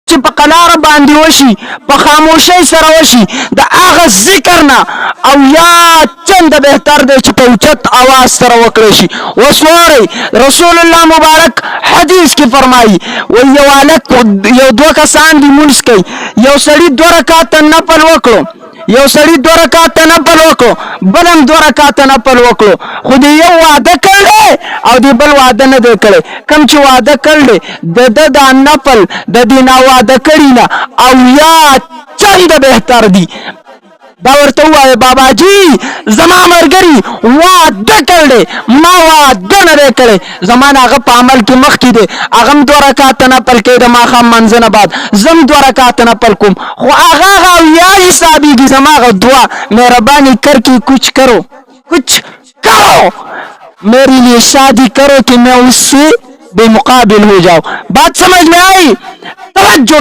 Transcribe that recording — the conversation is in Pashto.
چې په قلاره باندې وشي په خاموشۍ سره وشي د هغه ذکر نه او یا چند بهتر دی چې په اوچت اواز سره وکړی شي. اوس واورئ رسول الله مبارک حدیث کې فرمایي وایي یو هلک یو دوه کسان دي لمونځ کوي یو سړي 2 رکعته نفل وکړو یو سړي 2 رکعته نفل وکړو بل هم 2 رکعته نفل وکړو خو دې یو واده کړی او دې بل واده نه دی کړی کوم چې واده کړی د دا نفل د دې نه واده کړي نه او یا چند بهتر دي دا ورته وایي بابا جی زما مرګري واده کړی ما واده نه دی کړی زما نه هغه په عمل کې مخکې دی هغه هم 2 رکعته نفل کوي د ماښام منځ نه بعد زم 2 رکعته نفل کوم خو هغه یا حسابېږي زما هغه دعا مهرباني کر کے کچھ کرو میرے لیے شادی کرو کہ میں اس سے بے مقابل ہو جاؤں. بات سمجھ میں آئی؟ توجہ